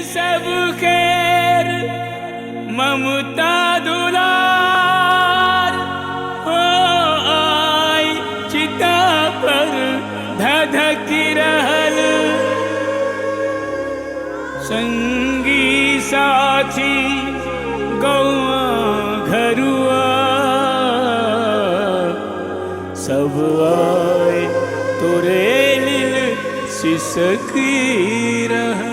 सब खैर ममता दुलार हो आई चिता पर धधकी रहल संगी साथी गौआ घरुआ सब आए तोरे लिल सिसकी रहल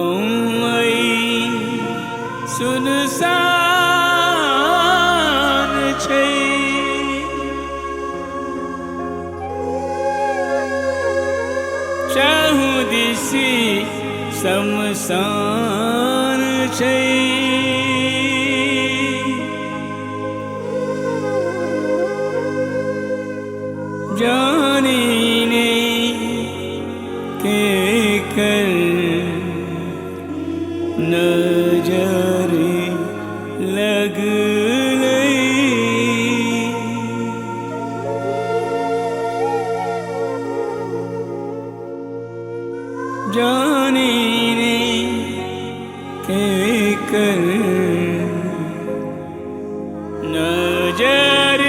गौआई सुनसान छै चाहू दिसी शमशान छै जानी ने के कर नजर लग गई जानी ने के कर नजर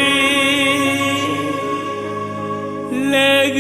लग